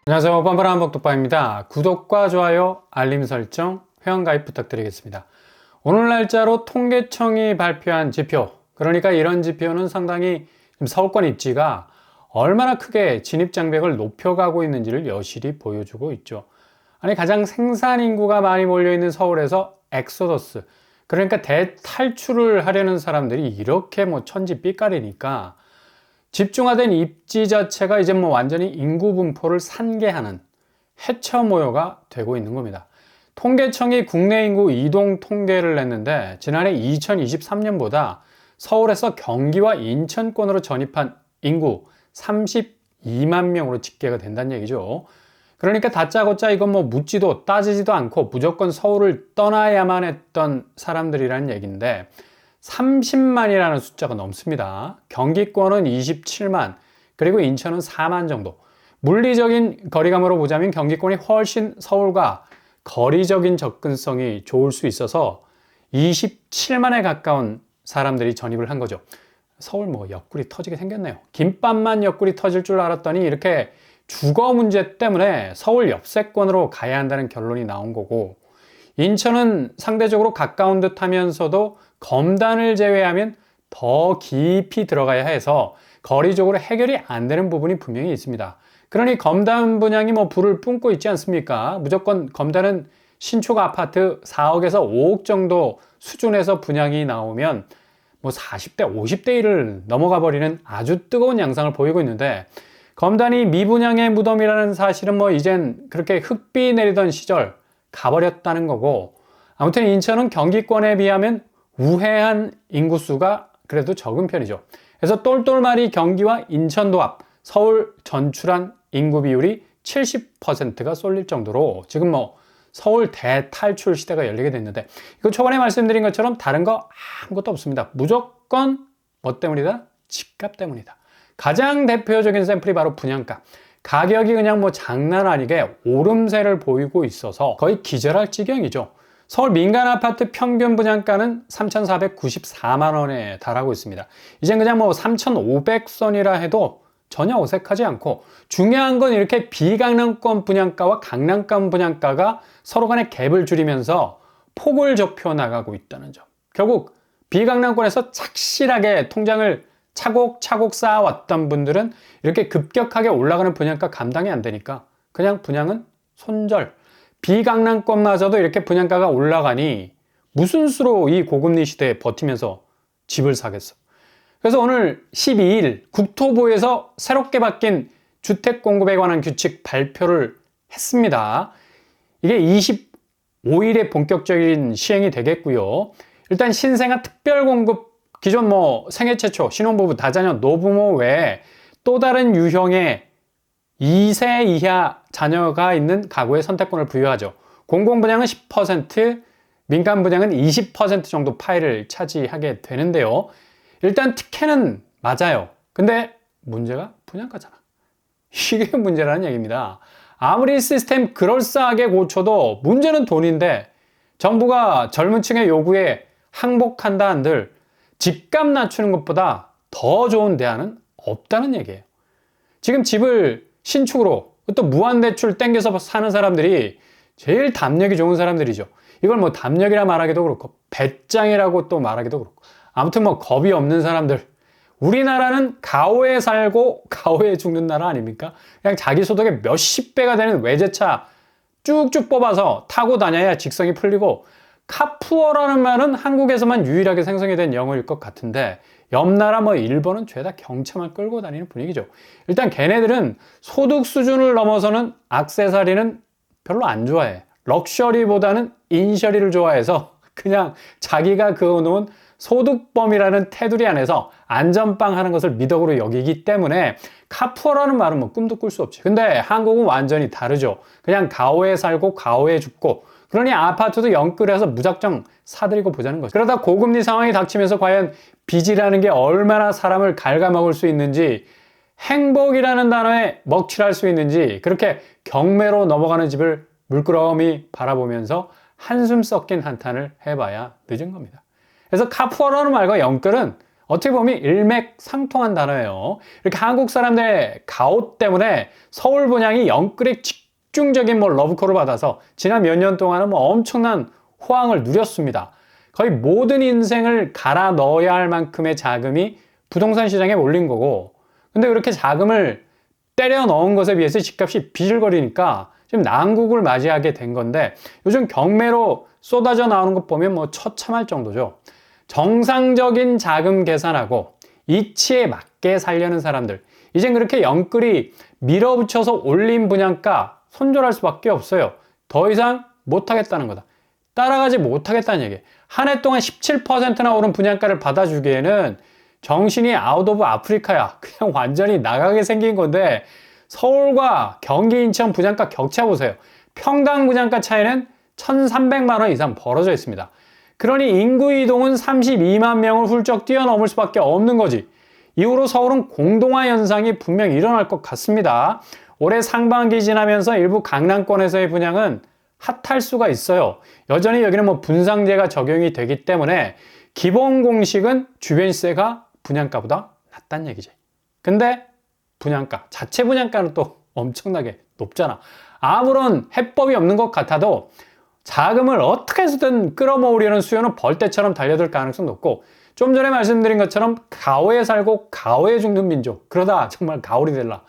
안녕하세요. 뻔뻔한 복독방입니다. 구독과 좋아요, 알림 설정, 회원가입 부탁드리겠습니다. 오늘 날짜로 통계청이 발표한 지표, 그러니까 이런 지표는 상당히 서울권 입지가 얼마나 크게 진입장벽을 높여가고 있는지를 여실히 보여주고 있죠. 아니, 가장 생산 인구가 많이 몰려있는 서울에서 엑소더스, 그러니까 대탈출을 하려는 사람들이 이렇게 천지빛깔이니까 집중화된 입지 자체가 이제 완전히 인구 분포를 산계하는 해처 모여가 되고 있는 겁니다. 통계청이 국내 인구 이동 통계를 냈는데 지난해 2023년보다 서울에서 경기와 인천권으로 전입한 인구 32만 명으로 집계가 된다는 얘기죠. 그러니까 다짜고짜 이건 묻지도 따지지도 않고 무조건 서울을 떠나야만 했던 사람들이라는 얘기인데 30만이라는 숫자가 넘습니다. 경기권은 27만, 그리고 인천은 4만 정도. 물리적인 거리감으로 보자면 경기권이 훨씬 서울과 거리적인 접근성이 좋을 수 있어서 27만에 가까운 사람들이 전입을 한 거죠. 서울 옆구리 터지게 생겼네요. 김밥만 옆구리 터질 줄 알았더니 이렇게 주거 문제 때문에 서울 옆세권으로 가야 한다는 결론이 나온 거고, 인천은 상대적으로 가까운 듯 하면서도 검단을 제외하면 더 깊이 들어가야 해서 거리적으로 해결이 안 되는 부분이 분명히 있습니다. 그러니 검단 분양이 불을 뿜고 있지 않습니까? 무조건 검단은 신축 아파트 4억에서 5억 정도 수준에서 분양이 나오면 40대, 50대 1을 넘어가 버리는 아주 뜨거운 양상을 보이고 있는데, 검단이 미분양의 무덤이라는 사실은 이젠 그렇게 흙비 내리던 시절 가버렸다는 거고, 아무튼 인천은 경기권에 비하면 우회한 인구수가 그래도 적은 편이죠. 그래서 똘똘말이 경기와 인천도 앞, 서울 전출한 인구 비율이 70%가 쏠릴 정도로 지금 서울 대탈출 시대가 열리게 됐는데, 이거 초반에 말씀드린 것처럼 다른 거 아무것도 없습니다. 무조건 뭐 때문이다? 집값 때문이다. 가장 대표적인 샘플이 바로 분양가. 가격이 그냥 장난 아니게 오름세를 보이고 있어서 거의 기절할 지경이죠. 서울 민간 아파트 평균 분양가는 3,494만 원에 달하고 있습니다. 이젠 그냥 3,500선이라 해도 전혀 어색하지 않고, 중요한 건 이렇게 비강남권 분양가와 강남권 분양가가 서로 간의 갭을 줄이면서 폭을 좁혀 나가고 있다는 점. 결국 비강남권에서 착실하게 통장을 차곡차곡 쌓아왔던 분들은 이렇게 급격하게 올라가는 분양가 감당이 안 되니까 그냥 분양은 손절. 비강남권마저도 이렇게 분양가가 올라가니 무슨 수로 이 고금리 시대에 버티면서 집을 사겠어. 그래서 오늘 12일 국토부에서 새롭게 바뀐 주택 공급에 관한 규칙 발표를 했습니다. 이게 25일에 본격적인 시행이 되겠고요. 일단 신생아 특별 공급, 기존 생애 최초, 신혼부부, 다자녀, 노부모 외에 또 다른 유형의 2세 이하 자녀가 있는 가구의 선택권을 부여하죠. 공공분양은 10%, 민간분양은 20% 정도 파일을 차지하게 되는데요. 일단 특혜는 맞아요. 근데 문제가 분양가잖아. 이게 문제라는 얘기입니다. 아무리 시스템 그럴싸하게 고쳐도 문제는 돈인데, 정부가 젊은 층의 요구에 항복한다 한들 집값 낮추는 것보다 더 좋은 대안은 없다는 얘기예요. 지금 집을 신축으로 또 무한대출 땡겨서 사는 사람들이 제일 담력이 좋은 사람들이죠. 이걸 담력이라 말하기도 그렇고 배짱이라고 또 말하기도 그렇고, 아무튼 겁이 없는 사람들. 우리나라는 가오에 살고 가오에 죽는 나라 아닙니까? 그냥 자기 소득의 몇십 배가 되는 외제차 쭉쭉 뽑아서 타고 다녀야 직성이 풀리고, 카푸어라는 말은 한국에서만 유일하게 생성이 된 영어일 것 같은데, 옆나라 일본은 죄다 경차만 끌고 다니는 분위기죠. 일단 걔네들은 소득 수준을 넘어서는 액세서리는 별로 안 좋아해. 럭셔리보다는 인셔리를 좋아해서 그냥 자기가 그어놓은 소득범이라는 테두리 안에서 안전빵 하는 것을 미덕으로 여기기 때문에 카푸어라는 말은 꿈도 꿀 수 없지. 근데 한국은 완전히 다르죠. 그냥 가오에 살고 가오에 죽고, 그러니 아파트도 영끌해서 무작정 사들이고 보자는 거죠. 그러다 고금리 상황이 닥치면서 과연 빚이라는 게 얼마나 사람을 갉아먹을 수 있는지, 행복이라는 단어에 먹칠할 수 있는지, 그렇게 경매로 넘어가는 집을 물끄러미 바라보면서 한숨 섞인 한탄을 해봐야 늦은 겁니다. 그래서 카푸어라는 말과 영끌은 어떻게 보면 일맥상통한 단어예요. 이렇게 한국 사람들의 가오 때문에 서울 분양이 영끌의 집중적인 러브콜을 받아서 지난 몇 년 동안은 엄청난 호황을 누렸습니다. 거의 모든 인생을 갈아 넣어야 할 만큼의 자금이 부동산 시장에 몰린 거고, 근데 그렇게 자금을 때려 넣은 것에 비해서 집값이 비실거리니까 지금 난국을 맞이하게 된 건데, 요즘 경매로 쏟아져 나오는 것 보면 처참할 정도죠. 정상적인 자금 계산하고 이치에 맞게 살려는 사람들, 이젠 그렇게 영끌이 밀어붙여서 올린 분양가 손절할 수밖에 없어요. 더 이상 못하겠다는 거다. 따라가지 못하겠다는 얘기. 한 해 동안 17%나 오른 분양가를 받아주기에는 정신이 아웃 오브 아프리카야. 그냥 완전히 나가게 생긴 건데, 서울과 경기, 인천 분양가 격차 보세요. 평당 분양가 차이는 1,300만 원 이상 벌어져 있습니다. 그러니 인구 이동은 32만 명을 훌쩍 뛰어넘을 수밖에 없는 거지. 이후로 서울은 공동화 현상이 분명 일어날 것 같습니다. 올해 상반기 지나면서 일부 강남권에서의 분양은 핫할 수가 있어요. 여전히 여기는 분상제가 적용이 되기 때문에 기본 공식은 주변시세가 분양가보다 낮다는 얘기지. 근데 분양가, 자체 분양가는 또 엄청나게 높잖아. 아무런 해법이 없는 것 같아도 자금을 어떻게 해서든 끌어모으려는 수요는 벌떼처럼 달려들 가능성이 높고, 좀 전에 말씀드린 것처럼 가오에 살고 가오에 죽는 민족, 그러다 정말 가오리 될라.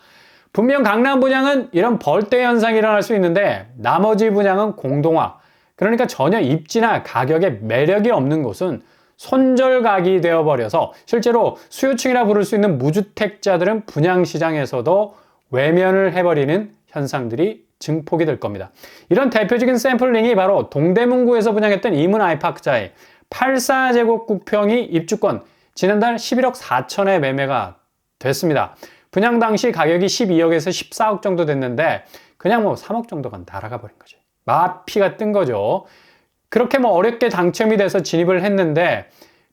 분명 강남 분양은 이런 벌떼 현상이 일어날 수 있는데, 나머지 분양은 공동화, 그러니까 전혀 입지나 가격에 매력이 없는 곳은 손절각이 되어버려서 실제로 수요층이라 부를 수 있는 무주택자들은 분양시장에서도 외면을 해버리는 현상들이 증폭이 될 겁니다. 이런 대표적인 샘플링이 바로 동대문구에서 분양했던 이문 아이파크자의 84제곱구평이 입주권 지난달 11억 4천에 매매가 됐습니다. 분양 당시 가격이 12억에서 14억 정도 됐는데 그냥 3억 정도가 날아가 버린 거죠. 마피가 뜬 거죠. 그렇게 어렵게 당첨이 돼서 진입을 했는데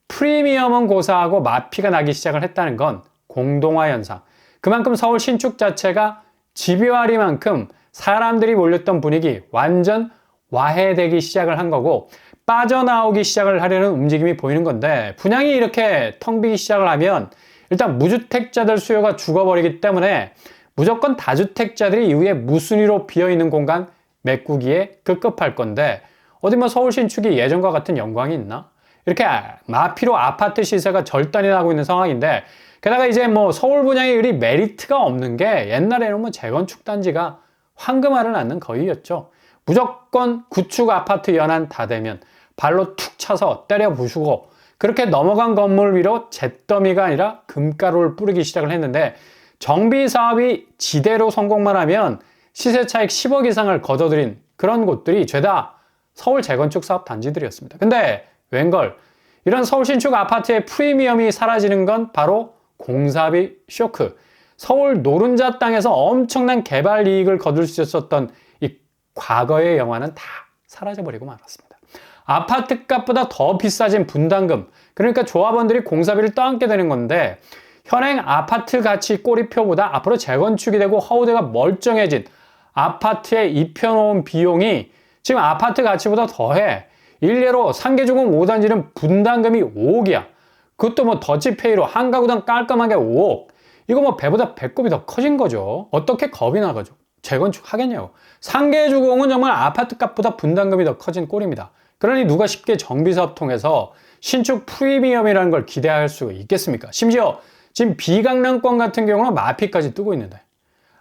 프리미엄은 고사하고 마피가 나기 시작을 했다는 건 공동화 현상. 그만큼 서울 신축 자체가 집요하리만큼 사람들이 몰렸던 분위기 완전 와해되기 시작을 한 거고, 빠져나오기 시작을 하려는 움직임이 보이는 건데, 분양이 이렇게 텅 비기 시작을 하면 일단 무주택자들 수요가 죽어버리기 때문에 무조건 다주택자들이 이후에 무순위로 비어있는 공간 메꾸기에 급급할 건데, 어디 서울 신축이 예전과 같은 영광이 있나? 이렇게 마피로 아파트 시세가 절단이 나고 있는 상황인데, 게다가 이제 서울 분양이 그리 메리트가 없는 게, 옛날에는 재건축 단지가 황금알을 낳는 거위였죠. 무조건 구축 아파트 연한 다 되면 발로 툭 차서 때려 부수고, 그렇게 넘어간 건물 위로 잿더미가 아니라 금가루를 뿌리기 시작을 했는데, 정비 사업이 지대로 성공만 하면 시세 차익 10억 이상을 거둬들인 그런 곳들이 죄다 서울 재건축 사업 단지들이었습니다. 근데 웬걸, 이런 서울 신축 아파트의 프리미엄이 사라지는 건 바로 공사비 쇼크. 서울 노른자 땅에서 엄청난 개발 이익을 거둘 수 있었던 이 과거의 영화는 다 사라져버리고 말았습니다. 아파트 값보다 더 비싸진 분담금, 그러니까 조합원들이 공사비를 떠안게 되는 건데, 현행 아파트 가치 꼬리표보다 앞으로 재건축이 되고 허우대가 멀쩡해진 아파트에 입혀놓은 비용이 지금 아파트 가치보다 더해. 일례로 상계주공 5단지는 분담금이 5억이야. 그것도 더치페이로 한 가구당 깔끔하게 5억. 이거 배보다 배꼽이 더 커진 거죠. 어떻게 겁이 나가죠? 재건축 하겠냐고. 상계주공은 정말 아파트 값보다 분담금이 더 커진 꼴입니다. 그러니 누가 쉽게 정비사업 통해서 신축 프리미엄이라는 걸 기대할 수가 있겠습니까? 심지어 지금 비강남권 같은 경우는 마피까지 뜨고 있는데,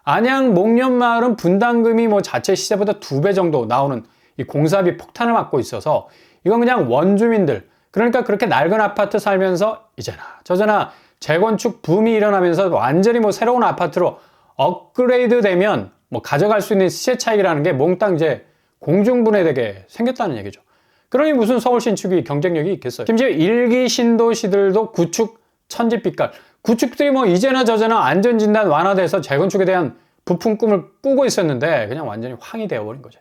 안양 목련마을은 분담금이 자체 시세보다 2배 정도 나오는 이 공사비 폭탄을 맞고 있어서, 이건 그냥 원주민들, 그러니까 그렇게 낡은 아파트 살면서 이제나 저제나 재건축 붐이 일어나면서 완전히 새로운 아파트로 업그레이드 되면 가져갈 수 있는 시세 차익이라는 게 몽땅 이제 공중분해되게 생겼다는 얘기죠. 그러니 무슨 서울 신축이 경쟁력이 있겠어요. 심지어 일기 신도시들도 구축 천지빛깔, 구축들이 이제나 저제나 안전진단 완화돼서 재건축에 대한 부푼 꿈을 꾸고 있었는데 그냥 완전히 황이 되어버린 거죠.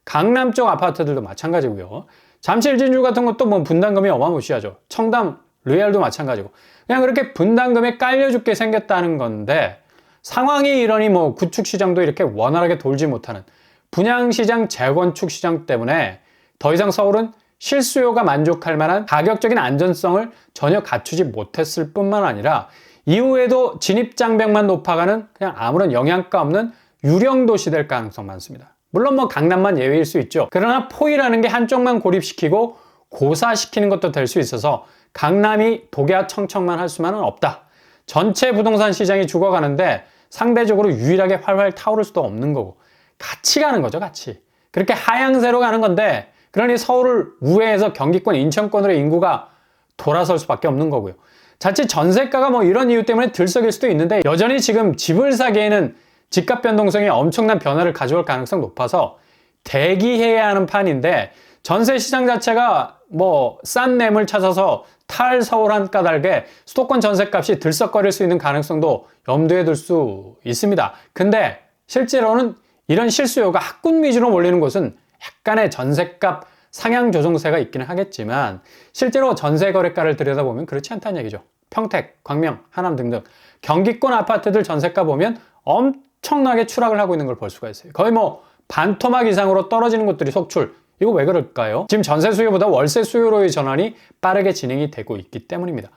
강남 쪽 아파트들도 마찬가지고요. 잠실 진주 같은 것도 분담금이 어마무시하죠. 청담 로얄도 마찬가지고, 그냥 그렇게 분담금에 깔려 죽게 생겼다는 건데, 상황이 이러니 구축 시장도 이렇게 원활하게 돌지 못하는 분양시장, 재건축 시장 때문에 더 이상 서울은 실수요가 만족할 만한 가격적인 안전성을 전혀 갖추지 못했을 뿐만 아니라 이후에도 진입장벽만 높아가는 그냥 아무런 영양가 없는 유령 도시 될 가능성 많습니다. 물론 뭐 강남만 예외일 수 있죠. 그러나 포위라는 게 한쪽만 고립시키고 고사시키는 것도 될 수 있어서 강남이 독야청청만 할 수만은 없다. 전체 부동산 시장이 죽어가는데 상대적으로 유일하게 활활 타오를 수도 없는 거고 같이 가는 거죠, 같이. 그렇게 하향세로 가는 건데 그러니 서울을 우회해서 경기권, 인천권으로 인구가 돌아설 수밖에 없는 거고요. 자칫 전세가가 뭐 이런 이유 때문에 들썩일 수도 있는데 여전히 지금 집을 사기에는 집값 변동성이 엄청난 변화를 가져올 가능성 높아서 대기해야 하는 판인데 전세 시장 자체가 뭐 싼 매물 찾아서 탈서울 한 까닭에 수도권 전세값이 들썩거릴 수 있는 가능성도 염두에 둘 수 있습니다. 근데 실제로는 이런 실수요가 학군 위주로 몰리는 곳은 약간의 전세값 상향 조정세가 있기는 하겠지만 실제로 전세 거래가를 들여다보면 그렇지 않다는 얘기죠. 평택, 광명, 하남 등등 경기권 아파트들 전세가 보면 엄청나게 추락을 하고 있는 걸 볼 수가 있어요. 거의 뭐 반토막 이상으로 떨어지는 곳들이 속출. 이거 왜 그럴까요? 지금 전세 수요보다 월세 수요로의 전환이 빠르게 진행이 되고 있기 때문입니다.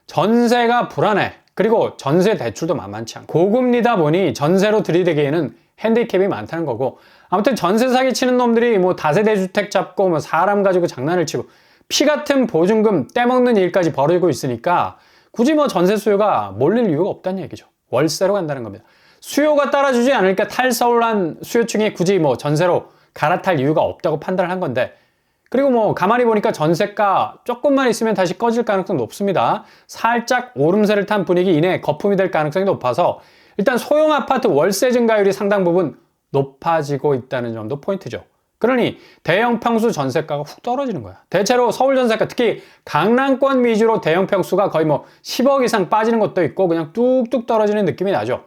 전세가 불안해. 그리고 전세 대출도 만만치 않고 고금리다 보니 전세로 들이대기에는 핸디캡이 많다는 거고 아무튼 전세 사기 치는 놈들이 뭐 다세대 주택 잡고 뭐 사람 가지고 장난을 치고 피 같은 보증금 떼먹는 일까지 벌이고 있으니까 굳이 뭐 전세 수요가 몰릴 이유가 없다는 얘기죠. 월세로 간다는 겁니다. 수요가 따라주지 않으니까 탈서울한 수요층이 굳이 뭐 전세로 갈아탈 이유가 없다고 판단을 한 건데 그리고 뭐 가만히 보니까 전세가 조금만 있으면 다시 꺼질 가능성이 높습니다. 살짝 오름세를 탄 분위기 이내 거품이 될 가능성이 높아서 일단 소형 아파트 월세 증가율이 상당 부분 높아지고 있다는 점도 포인트죠. 그러니 대형 평수 전세가가 훅 떨어지는 거야. 대체로 서울 전세가 특히 강남권 위주로 대형 평수가 거의 뭐 10억 이상 빠지는 것도 있고 그냥 뚝뚝 떨어지는 느낌이 나죠.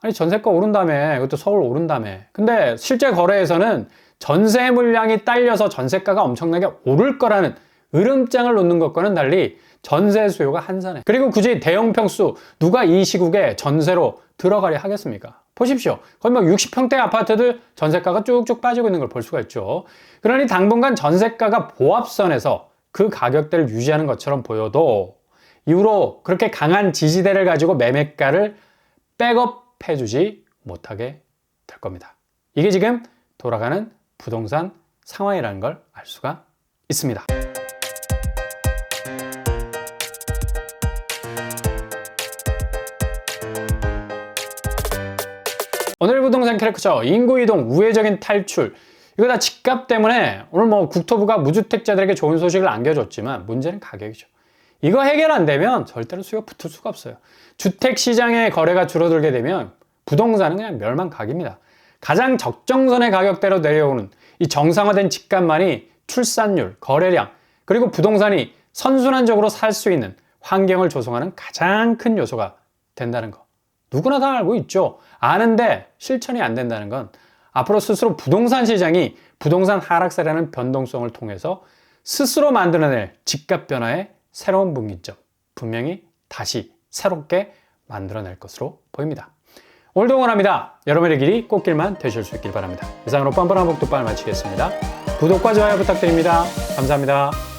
아니 전세가 오른다며, 이것도 서울 오른다며. 근데 실제 거래에서는 전세 물량이 딸려서 전세가가 엄청나게 오를 거라는 으름장을 놓는 것과는 달리 전세 수요가 한산해. 그리고 굳이 대형 평수 누가 이 시국에 전세로 들어가려 하겠습니까? 보십시오. 거의 뭐 60평대 아파트들 전세가가 쭉쭉 빠지고 있는 걸 볼 수가 있죠. 그러니 당분간 전세가가 보합선에서 그 가격대를 유지하는 것처럼 보여도 이후로 그렇게 강한 지지대를 가지고 매매가를 백업해주지 못하게 될 겁니다. 이게 지금 돌아가는 부동산 상황이라는 걸 알 수가 있습니다. 오늘 부동산 캐릭터 인구이동, 우회적인 탈출 이거 다 집값 때문에 오늘 뭐 국토부가 무주택자들에게 좋은 소식을 안겨줬지만 문제는 가격이죠. 이거 해결 안 되면 절대로 수요가 붙을 수가 없어요. 주택시장의 거래가 줄어들게 되면 부동산은 그냥 멸망각입니다. 가장 적정선의 가격대로 내려오는 이 정상화된 집값만이 출산율, 거래량 그리고 부동산이 선순환적으로 살 수 있는 환경을 조성하는 가장 큰 요소가 된다는 거. 누구나 다 알고 있죠. 아는데 실천이 안 된다는 건 앞으로 스스로 부동산 시장이 부동산 하락세라는 변동성을 통해서 스스로 만들어낼 집값 변화의 새로운 분기점 분명히 다시 새롭게 만들어낼 것으로 보입니다. 오늘도 응원합니다. 여러분의 길이 꽃길만 되실 수 있길 바랍니다. 이상으로 뻔뻔한 복도빨 마치겠습니다. 구독과 좋아요 부탁드립니다. 감사합니다.